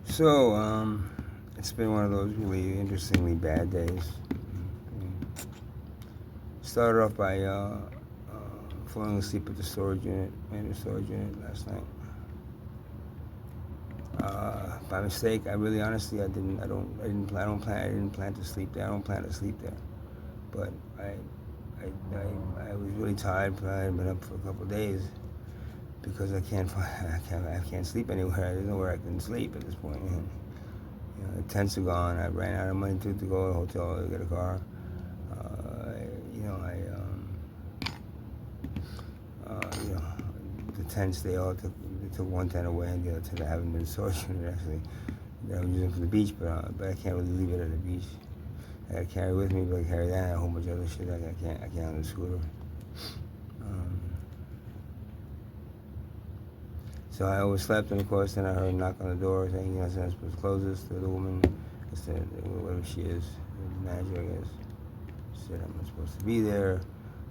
So, it's been one of those really interestingly bad days. Started off by falling asleep at the storage unit, in the storage unit last night. By mistake, I really, honestly, I didn't plan to sleep there. I don't plan to sleep there. But I was really tired. I've been up for a couple of days because I can't sleep anywhere. There's nowhere I can sleep at this point. And, the tents are gone. I ran out of money to go to a hotel to get a car. The tents, they took one tent away, and the other tent I haven't been sorting it actually. That I'm using for the beach, but I can't really leave it at the beach. I gotta carry with me, but I carry that and a whole bunch of other shit I can't on the scooter. So I overslept, and of course, then I heard a knock on the door saying, I'm supposed to close this. The woman, whatever she is, the manager, I guess, said I'm not supposed to be there.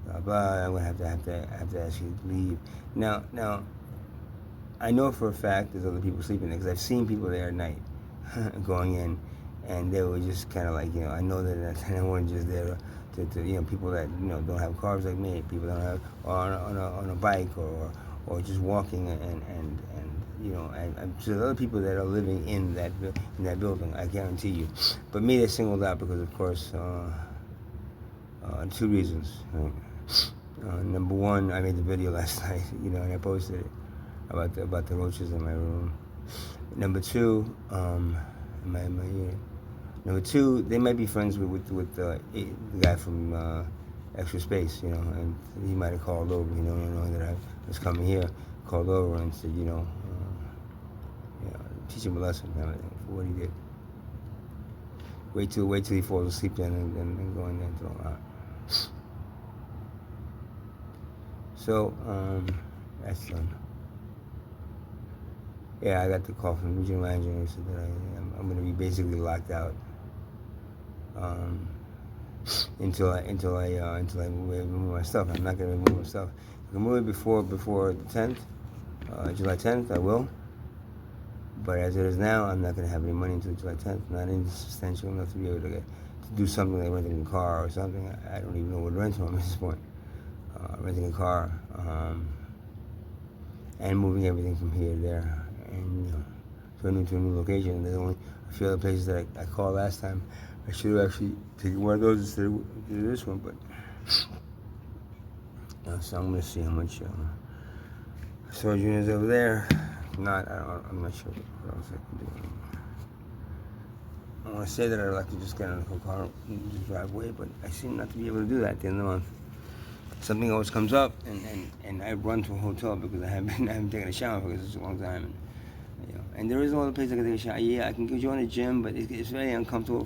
Blah blah. I'm gonna have to ask you to leave. Now, I know for a fact there's other people sleeping there because I've seen people there at night going in, and they were just kind of like, I know that no one just there to people that don't have cars like me, people that don't have on a bike or just walking and so there's other people that are living in that building, I guarantee you. But me, they're singled out because, of course, two reasons. Right? Number one, I made the video last night, and I posted it about the roaches in my room. Number two, they might be friends with the guy from Extra Space, and he might have called over, knowing that I was coming here, called over and said, teach him a lesson, for what he did. Wait till he falls asleep then, and go in there and throw him out. So, that's done. Yeah, I got the call from the regional manager, and he said that I'm going to be basically locked out until I remove my stuff. I'm not going to remove my stuff. I can move it before the 10th, July 10th. I will. But as it is now, I'm not going to have any money until July 10th. Not any substantial enough to be able to do something like renting a car or something. I don't even know what to rent from at this point. Renting a car and moving everything from here to there and to a new location. And there's only a few other places that I called last time. I should have actually taken one of those instead of this one, but so I'm going to see how much storage unit is over there. If not, I'm not sure what else I can do. I want to say that I'd like to just get in a car and just drive away, but I seem not to be able to do that at the end of the month. Something always comes up, and I run to a hotel because I haven't taken a shower for such a long time. And there is no other place I can take a shower. Yeah, I can go join a gym, but it's very uncomfortable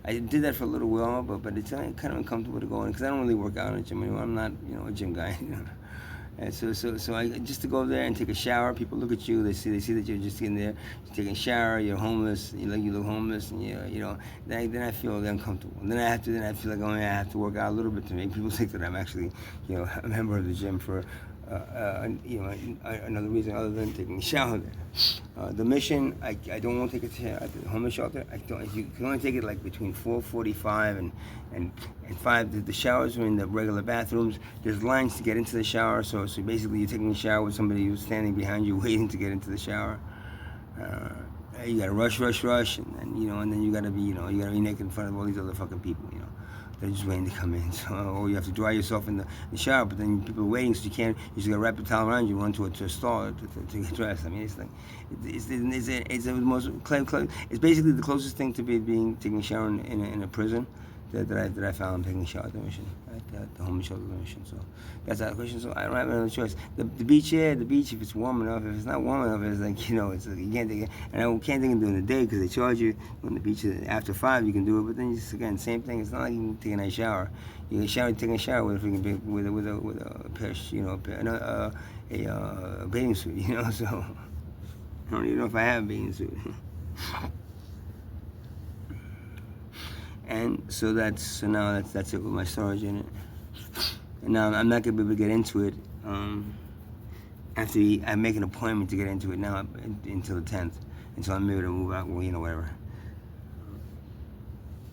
I did that for a little while, but it's kind of uncomfortable to go in because I don't really work out in a gym anymore. I'm not, a gym guy. And so I just to go there and take a shower. People look at you. They see that you're just in there, you're taking a shower. You're homeless. You look homeless, and Then I feel uncomfortable. And then I feel like I have to work out a little bit to make people think that I'm actually, a member of the gym for. Another reason other than taking a shower there. The mission, I don't want to take a shower at the homeless shelter. You can only take it like between 4:45 and 5. The showers are in the regular bathrooms. There's lines to get into the shower, so basically you're taking a shower with somebody who's standing behind you waiting to get into the shower. You gotta rush, and then you gotta be naked in front of all these other fucking people, They're just waiting to come in. So, or you have to dry yourself in the shower, but then people are waiting, so you just gotta wrap a towel around you, run to a stall to get dressed. I mean, it's like, it's the most, it's basically the closest thing to taking a shower in a prison that I found taking a shower at the mission, at the homeless shelter mission. So that's out of the question. So I don't have another choice. The beach, if it's warm enough. If it's not warm enough, it's like it's like you can't take it. And I can't take it during the day because they charge you on the beach after 5. You can do it, but then just again same thing. It's not like you can take a nice shower. You can take a shower with a pair, a bathing suit. So I don't even know if I have a bathing suit. And so now that's it with my storage unit. And now I'm not gonna be able to get into it I make an appointment to get into it now until the 10th, until I'm able to move out. Well, whatever.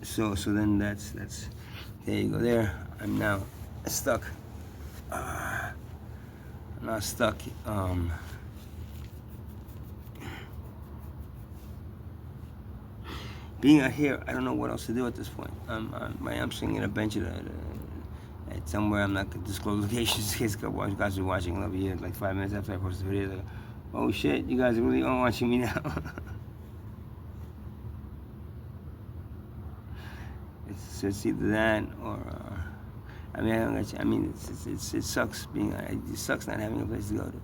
So then that's there you go. There I'm now stuck. I'm not stuck. Being out here, I don't know what else to do at this point. I'm sitting in a bench at somewhere. I'm not going to disclose locations in case you guys are watching over here like 5 minutes after I post the video. Like, oh shit, you guys are really watching me now. it's either that or I mean, it sucks it sucks not having a place to go to.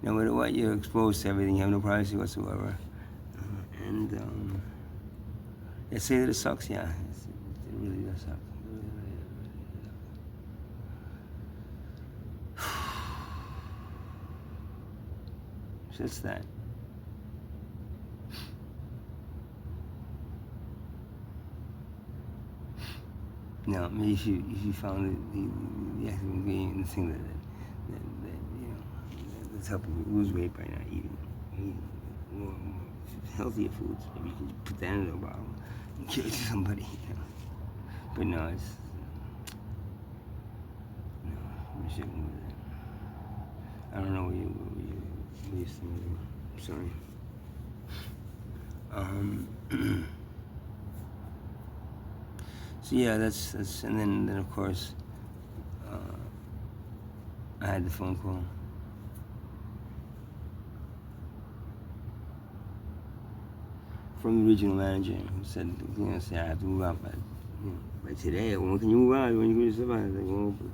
No matter what, you're exposed to everything. You have no privacy whatsoever. And they say that it sucks. Yeah, it really does suck. Just that. Now, maybe if you found the active ingredient, the thing that that's helping you lose weight by not eating more healthier foods, maybe you can put that in a bottle and give it to somebody. But no, I'm shouldn't with that. I don't know what you saying. I'm sorry. So yeah, that's and then of course I had the phone call. From the regional manager who said, I have to move out by today. When can you move out? When you go to survive? I was like, well, the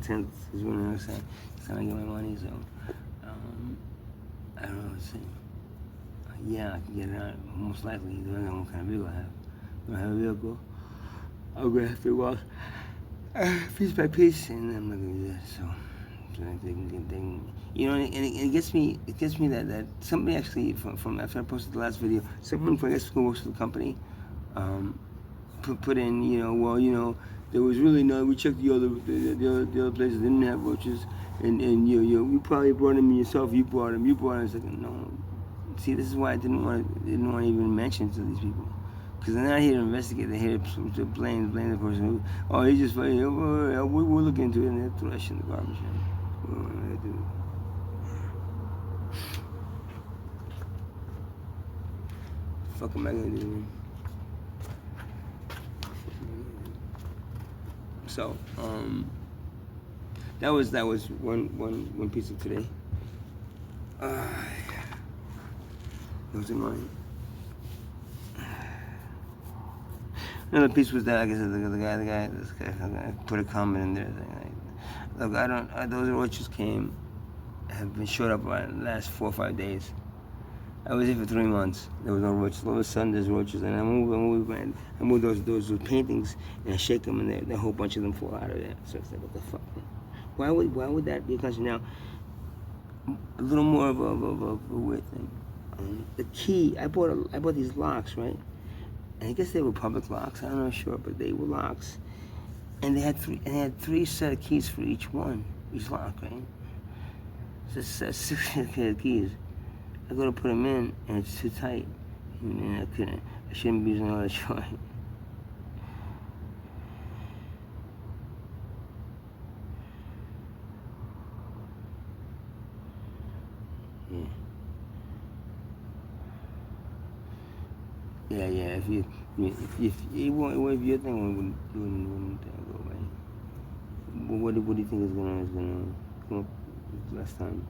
10th is when I said it's time I get my money. So I don't know what to say. Yeah, I can get it out. Most likely, depending on what kind of vehicle I have. If I have a vehicle, I'm gonna have to walk piece by piece, and I'm not gonna do that. So they can, and it gets me that somebody actually from after I posted the last video, someone from who works for the company, put in, there was really none. We checked the other places, they didn't have roaches, and you probably brought them yourself. You brought them. It's like, no. See, this is why I didn't want to even mention to these people. Because they're not here to investigate, they're here to blame the person who, he just, we'll look into it, and they'll throw that shit in the garbage. Fuck am I gonna do, man? So, that was one piece of today. It was annoying. Another piece was that, like I said, this guy put a comment in there. Look, those roaches have been showed up the last 4 or 5 days. I was here for 3 months. There was no roaches. All of a sudden, there's roaches, and I move those paintings, and I shake them, and a whole bunch of them fall out of there. So it's like, what the fuck? Why would that be a question? Now, a little more of a weird thing. The key, I bought these locks, right? And I guess they were public locks. I don't know, sure, but they were locks, and they had 3 set of keys for each lock, right? So it's 6 set of keys. I go to put them in, and it's too tight, and I shouldn't be using all that choice. Yeah. If your thing wouldn't go away. What do you think is gonna come up last time?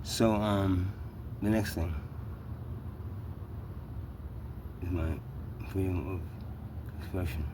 So, the next thing is my freedom of expression.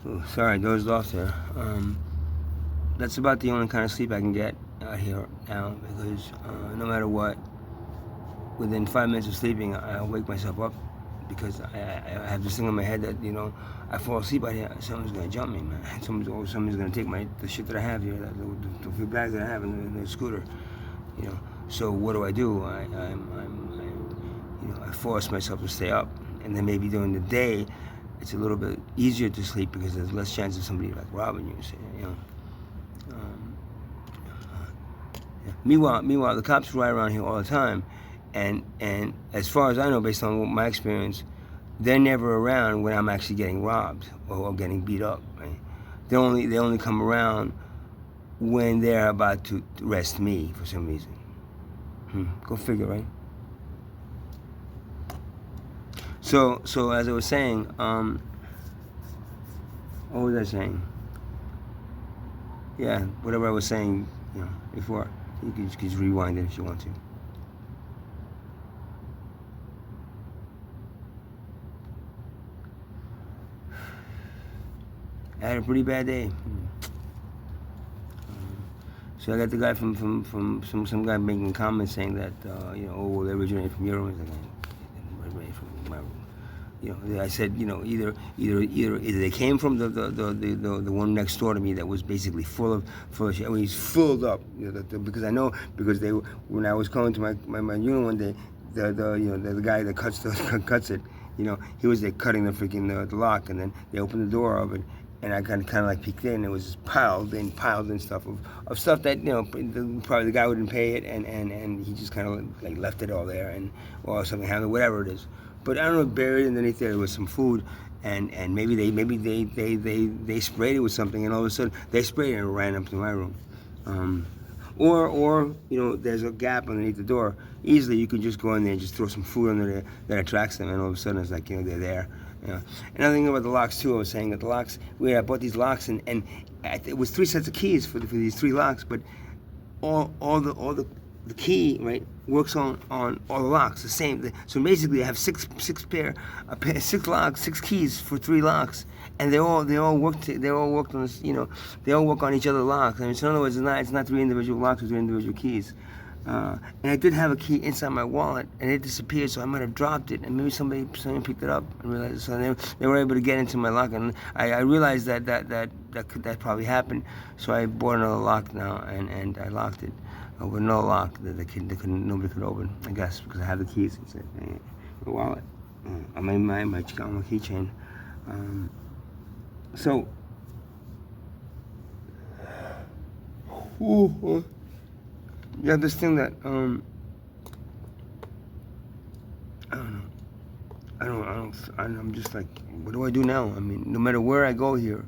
Oh, sorry, I dozed off there. That's about the only kind of sleep I can get out here now, because no matter what, within 5 minutes of sleeping, I'll wake myself up, because I have this thing in my head that, I fall asleep out here, someone's gonna jump me, man. Somebody's gonna take the shit that I have here, the few bags that I have in the scooter, So what do? I force myself to stay up, and then maybe during the day, it's a little bit easier to sleep because there's less chance of somebody like robbing you. Meanwhile, the cops ride around here all the time, and as far as I know, based on my experience, they're never around when I'm actually getting robbed or getting beat up. Right? They only come around when they're about to arrest me for some reason. Go figure, right? So as I was saying, what was I saying? Yeah, whatever I was saying, before. You can just rewind it if you want to. I had a pretty bad day. So I got the guy from some guy making comments saying that well, they originated from your room. Originated from my room. I said, either they came from the one next door to me that was basically full of shit. I mean, he's filled up, because I know, because when I was going to my unit one day, the guy that cuts it, he was there cutting the freaking the lock, and then they opened the door of it, and I kind of like peeked in. It was piled in stuff of stuff that probably the guy wouldn't pay it, and he just kind of like left it all there, or something happened, whatever it is. But I don't know, buried underneath there was some food, and maybe they sprayed it with something, and all of a sudden they sprayed it and ran up to my room. Or there's a gap underneath the door. Easily you can just go in there and just throw some food under there that attracts them, and all of a sudden it's like they're there. Another thing about the locks too, I was saying that the locks, I bought these locks, and it was 3 sets of keys for these 3 locks, but all the key, right, works on all the locks the same. So basically I have six locks, 6 keys for 3 locks, and they all work on this, they all work on each other's locks. I mean, so in other words, it's not 3 individual locks with 3 individual keys. And I did have a key inside my wallet, and it disappeared, so I might have dropped it, and maybe somebody picked it up and realized it. So they were able to get into my lock, and I realized that probably happened. So I bought another lock now, and I locked it with no lock that nobody could open, I guess, because I have the keys. my wallet, my keychain. So, you have this thing that I'm just like, what do I do now? I mean, no matter where I go here,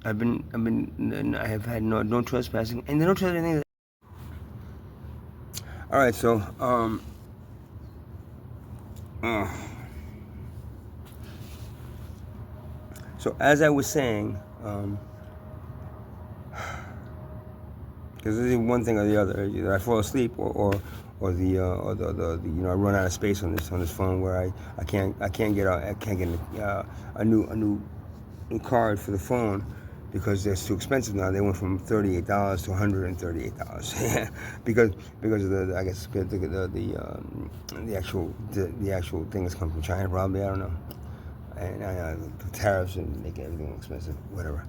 I have had no trespassing, and they don't trespass anything. All right, so so as I was saying, because this is one thing or the other. Either I fall asleep, or I run out of space on this phone where I can't get a new card for the phone because they're too expensive now. They went from $38 to $138 because of the actual things come from China probably. I don't know, and the tariffs and make everything expensive. Whatever.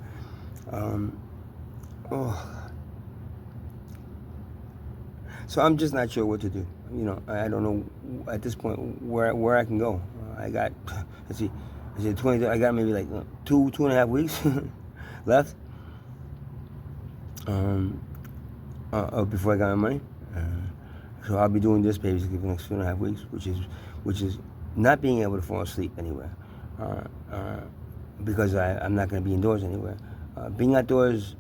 So I'm just not sure what to do. I don't know at this point where I can go. I got, let's see, I got maybe like 2.5 weeks left before I got my money. So I'll be doing this basically for the next 2.5 weeks, which is not being able to fall asleep anywhere, because I'm not going to be indoors anywhere. Being outdoors,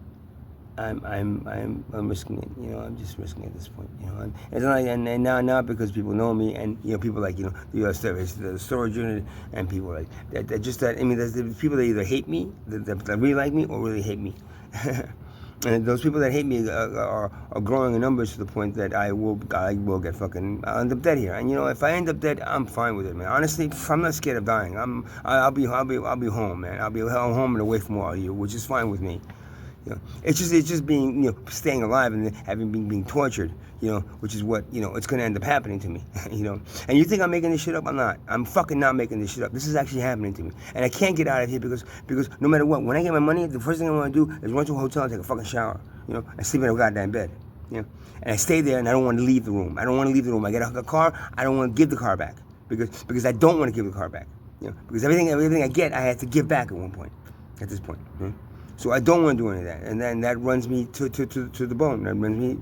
I'm risking it. I'm just risking it at this point. And it's not like, and now because people know me, and people like the storage unit, and people like that. There's the people that either hate me, that really like me, or really hate me. And those people that hate me are growing in numbers to the point that I will get fucking. I'll end up dead here. And if I end up dead, I'm fine with it, man. Honestly, I'm not scared of dying. I'll be home, man. I'll be home and away from all of you, which is fine with me. It's just being, staying alive and being tortured, which is what, it's going to end up happening to me, And you think I'm making this shit up? I'm not. I'm fucking not making this shit up. This is actually happening to me. And I can't get out of here because no matter what, when I get my money, the first thing I want to do is run to a hotel and take a fucking shower, and sleep in a goddamn bed, And I stay there and I don't want to leave the room. I don't want to leave the room. I get a car, I don't want to give the car back because I don't want to give the car back, because everything I get, I have to give back at this point. So I don't want to do any of that, and then that runs me to the bone. That runs me,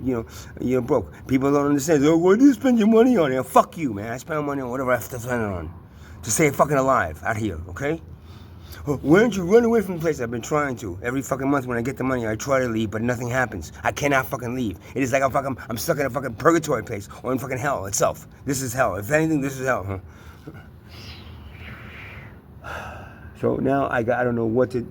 broke. People don't understand. Oh, what do you spend your money on? Fuck you, man. I spend my money on whatever I have to spend it on to stay fucking alive out here, okay? Why don't you run away from the place? I've been trying to. Every fucking month when I get the money, I try to leave, but nothing happens. I cannot fucking leave. It is like I'm stuck in a fucking purgatory place, or in fucking hell itself. This is hell. If anything, this is hell, huh? So now I don't know what to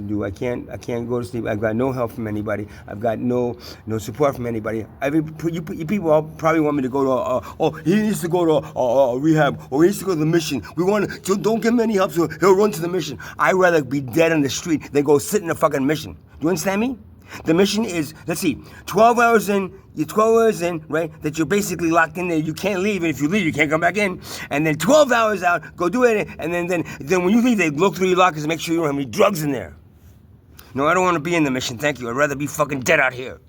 do. I can't go to sleep. I've got no help from anybody. I've got no support from anybody. You people all probably want me to go to he needs to go to rehab, or he needs to go to the mission. Don't give him any help, so he'll run to the mission. I'd rather be dead on the street than go sit in the fucking mission. Do you understand me? The mission is, let's see, 12 hours in, right, that you're basically locked in there. You can't leave, and if you leave, you can't come back in. And then 12 hours out, go do it, and then when you leave, they look through your lockers and make sure you don't have any drugs in there. No, I don't want to be in the mission, thank you. I'd rather be fucking dead out here.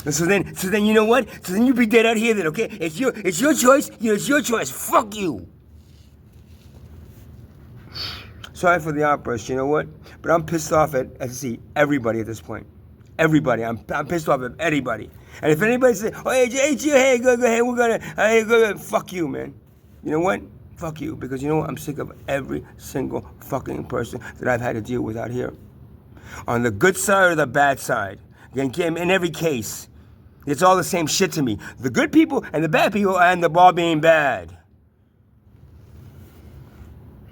And so then you know what? So then you be dead out here then, okay? It's your choice, it's your choice. Fuck you. Sorry for the outburst, you know what? But I'm pissed off at everybody at this point. Everybody. I'm pissed off at anybody. And if anybody says, oh, hey, go ahead, fuck you, man. You know what? Fuck you. Because you know what? I'm sick of every single fucking person that I've had to deal with out here. On the good side or the bad side. In every case. It's all the same shit to me. The good people and the bad people end up all being bad.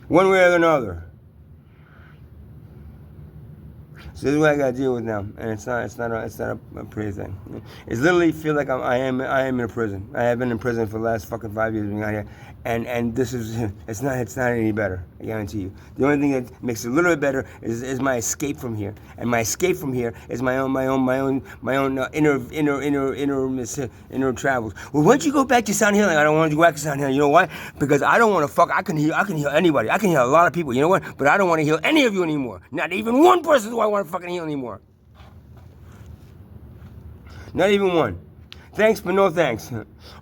One way or another. So this is what I got to deal with now, and it's not a pretty thing. It's literally feel like I am in a prison. I have been in prison for the last fucking 5 years being out here, and this is it's not any better. I guarantee you. The only thing that makes it a little bit better is my escape from here, and my escape from here is my own inner travels. Well, why don't you go back to Sound Healing? I don't want to go back to Sound Healing. You know why? Because I don't want to fuck. I can heal anybody. I can heal a lot of people. You know what? But I don't want to heal any of you anymore. Not even one person do I want to fucking heal anymore. Not even one. Thanks, but no thanks.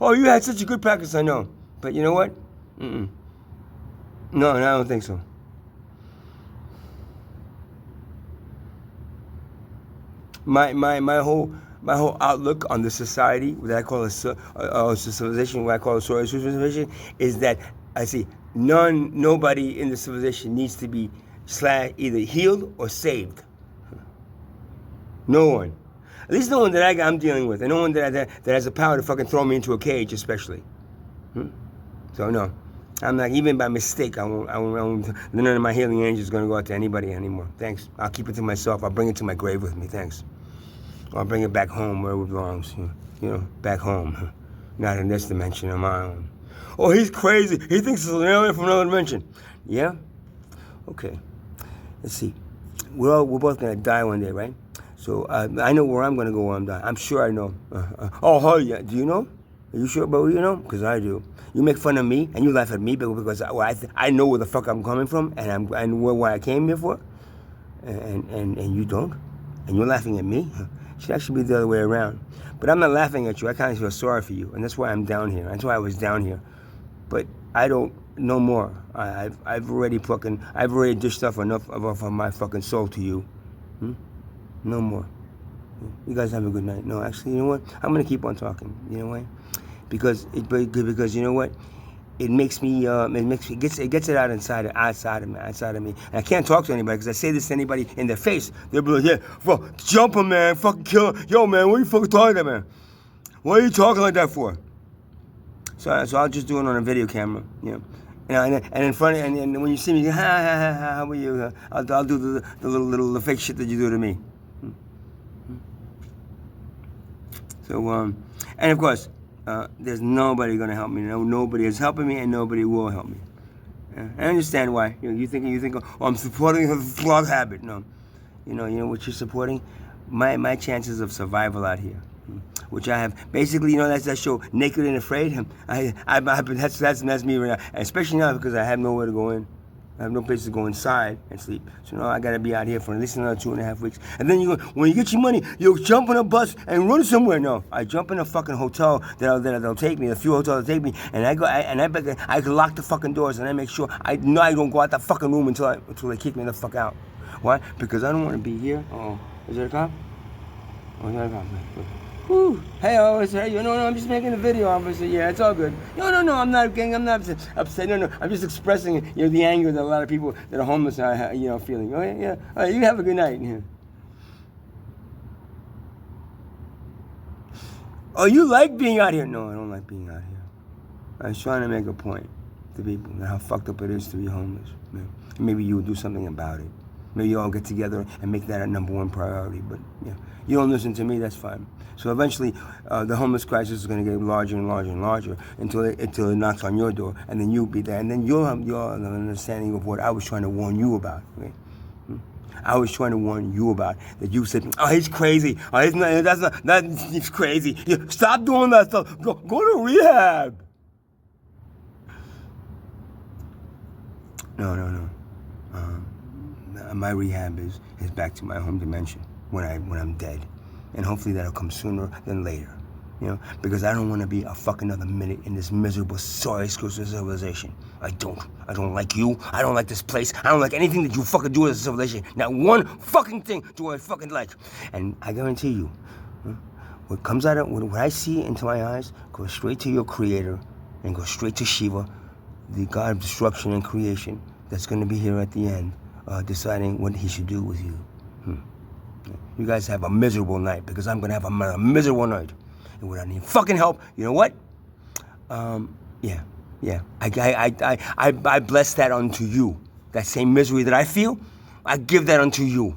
Oh, you had such a good practice, I know. But you know what? No, I don't think so. My whole outlook on the society that I call a civilization, what I call a social civilization, is that I see nobody in the civilization needs to be either healed or saved. No one. At least no one that I'm dealing with, and no one that has the power to fucking throw me into a cage, especially. So no, I'm not, even by mistake. I won't. None of my healing energy is going to go out to anybody anymore. Thanks. I'll keep it to myself. I'll bring it to my grave with me. Thanks. I'll bring it back home where it belongs. Back home, not in this dimension of my own. Oh, he's crazy. He thinks it's an alien from another dimension. Yeah. Okay. Let's see. We're both gonna die one day, right? So I know where I'm gonna go when I'm dying. I'm sure I know. Oh, hell yeah. Do you know? Are you sure about what you know? Because I do. You make fun of me and you laugh at me because I know where the fuck I'm coming from and where I came here for, and you don't, and you're laughing at me. It should actually be the other way around. But I'm not laughing at you. I kind of feel sorry for you, and that's why I'm down here. That's why I was down here. But I don't no more. I've already dished off enough of my fucking soul to you. No more. You guys have a good night. No, actually, you know what? I'm gonna keep on talking. You know why? Because you know what? It makes me. It gets it out outside of me. And I can't talk to anybody because I say this to anybody in their face. They'll be like, "Yeah, fuck, jump him, man, fucking kill him. Yo, man, what are you fucking talking about, man? What are you talking like that for?" So I'll just do it on a video camera, and in front of, and when you see me, how are you? I'll do the little fake shit that you do to me. So and of course, there's nobody gonna help me. Nobody is helping me, and nobody will help me. I understand why. You think, oh, I'm supporting the vlog habit. No, you know what you're supporting? My chances of survival out here. Which I have basically, that's that show, Naked and Afraid. That's me right now, and especially now because I have nowhere to go in. I have no place to go inside and sleep. So now I gotta be out here for at least another 2.5 weeks. And then when you get your money, you jump on a bus and run somewhere. No, I jump in a fucking hotel that'll take me, a few hotels that'll take me, and I can lock the fucking doors and I make sure I don't go out that fucking room until they kick me the fuck out. Why? Because I don't want to be here. Oh, is there a cop? Oh, is there a cop? Whew. Hey, no, I'm just making a video, obviously. Yeah, it's all good. No, I'm not upset. No, I'm just expressing, the anger that a lot of people that are homeless are, feeling. Oh, yeah. All right, you have a good night. Yeah. Oh, you like being out here? No, I don't like being out here. I was trying to make a point to people how fucked up it is to be homeless. Man. Maybe you would do something about it. Maybe you all get together and make that a #1 priority. But you don't listen to me, that's fine. So eventually, the homeless crisis is going to get larger and larger and larger until it knocks on your door, and then you'll be there, and then you'll have an understanding of what I was trying to warn you about. Okay? I was trying to warn you about that. You said, "Oh, he's crazy. Oh, he's crazy. Stop doing that stuff. Go to rehab." No. My rehab is back to my home dimension when I'm dead, and hopefully that'll come sooner than later. Because I don't want to be a fucking another minute in this miserable, sorry civilization. I don't like you. I don't like this place. I don't like anything that you fucking do as a civilization. Not one fucking thing do I fucking like. And I guarantee you, what comes out of what I see into my eyes goes straight to your creator and goes straight to Shiva, the god of destruction and creation, that's going to be here at the end, deciding what he should do with you. You guys have a miserable night, because I'm going to have a miserable night. And without any fucking help, you know what? Yeah. I bless that unto you. That same misery that I feel, I give that unto you.